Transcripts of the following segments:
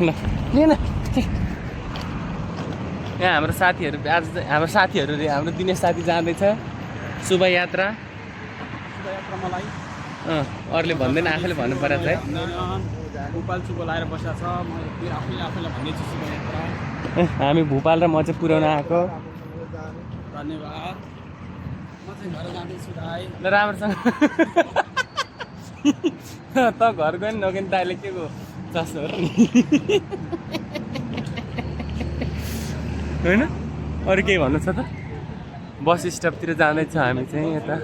ल लिएन यहाँ हाम्रो साथीहरू आज हाम्रो साथीहरू रे हाम्रो दिनेश साथी जाँदैछ शोभायात्रा मलाई अरूले भन्दैन आफैले भन्नु पर्यो है भोपाल चुको लाएर बसेको छ म आफैलाई भन्दैछु शोभायात्रा हामी भोपाल र म चाहिँ पुर्याउन आएको धन्यवाद म चाहिँ घर जाँदैछु दाइ ल राम्रोसँग त घर गयो नि नगेन दाइले के को चासो हो नि होइन अरू केही भन्नु छ त बस स्टपतिर जाँदैछ हामी चाहिँ यता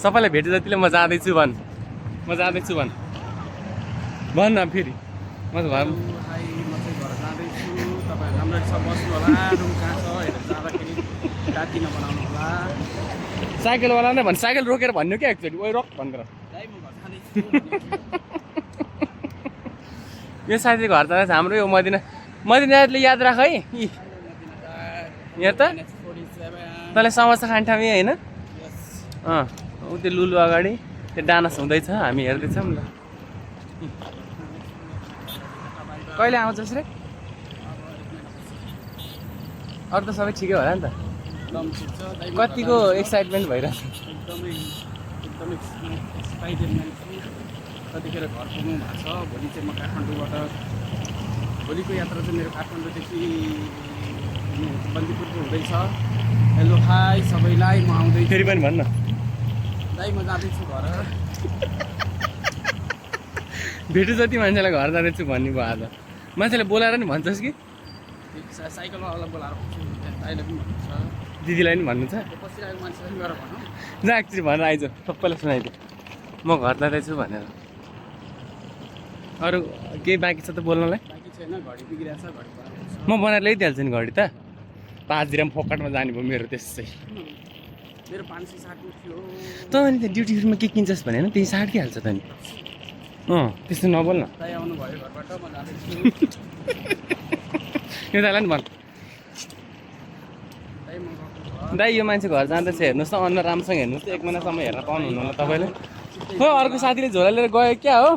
सबैलाई भेटे जतिले म जाँदैछु भन् म जाँदैछु भन् भन् न फेरि म त घर म चाहिँ घर जाँदैछु तपाईँहरू राम्रो छ बस्नु होला रुम कहाँ छ हेरेर जाँदाखेरि राति नबनाउनु होला साइकलवाला नै भन् साइकल रोकेर भन्नु क्या एकचोटि ओइ रोक भनेर दाइ म घर जाँदैछु यो साथी घर जाँदैछ हाम्रो यो मदिनाले याद राख है यहाँ त तँलाई समोसा खाने ठाउँ यही होइन ऊ त्यो लुलु अगाडि त्यो डान्स हुँदैछ हामी हेर्दैछौँ ल कहिले आउँछस् रे अरू त सबै ठिकै होला नि त एकदम ठिक छ दाइ कतिको एक्साइटमेन्ट भइरहेछ एकदमै स्पाइडरम्यान छु कतिखेर घर पुग्नु भएको छ भोलि चाहिँ म काठमाडौँबाट भोलिको यात्रा चाहिँ मेरो काठमाडौँदेखि बन्दीपुरको हुँदैछ हेलो हाई सबैलाई म आउँदैछु फेरि पनि भन्न दाइ म जाँदैछु घर भेटु जति मान्छेलाई घर जाँदैछु भन्ने भयो आज मान्छेले बोलाएर नि भन्छस् कि साइकलवाला बोलाएर भन्छु दाइले पनि भन्नुहुन्छ दिदीलाई पनि भन्नु छ बसिरहेको मान्छेलाई पनि गएर भनौँ जा एकचोटि भनेर आइज सबैलाई सुनाइदियो म घर जाँदैछु भनेर अरू केही बाँकी छ त बोल्नलाई बाँकी छैन घडी बिग्रिरहेको छ घडी बनाउँछु म बनाएर ल्याइदिइहाल्छु नि घडी त 5 दिनमा फोकटमा जाने भयो मेरो त्यसै मेरो 560 थियो त अनि त्यो ड्युटी फ्रीमा के किन्छस् भने होइन त्यही साटिहाल्छ त नि त्यस्तो नबोल न दाइ आउनु भयो घरबाट म जाँदैछु यो दाइलाई नि भन् दाइ म गएको दाइ यो मान्छे घर जाँदैछ हेर्नुहोस् त अनुहार राम्रोसँग हेर्नुहोस् त 1 महिनासम्म हेर्न पाउनुहुन्न होला तपाईँले हो अर्को साथीले झोला लिएर गयो क्या हो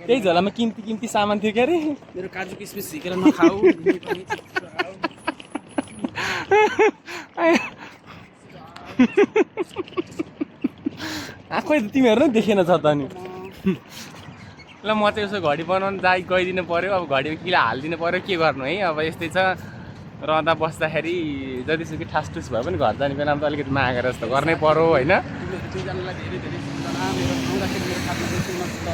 त्यही झोलामा किम्ती सामान थियो क्या अरे मेरो काजु किसमिस झिकेर नखाऊ आफै त तिमीहरू नै देखेन छ त नि ल म चाहिँ यसो घडी बनाउनु गइदिनु पऱ्यो अब घडीमा किला हालिदिनु पऱ्यो के गर्नु है अब यस्तै छ रहँदा बस्दाखेरि जतिसुकै ठासठुस भए पनि घर जाने बेलामा त अलिकति मागेर जस्तो गर्नै पऱ्यो होइन दुईजनालाई धेरै धेरै सम्झना मेरो आउँदाखेरि मेरो खाना बेच्नु त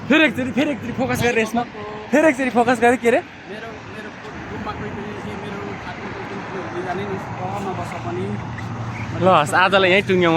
फेरि एकचोटि फोकस गरेर यसमा फेरि एकचोटि फोकस गरेर के अरे मेरो मेरो रुममा कोही पनि मेरो खाना दुईजना नि सहरमा बस्छ पनि ल हस् आजलाई यहीँ टुङ्ग्यौँ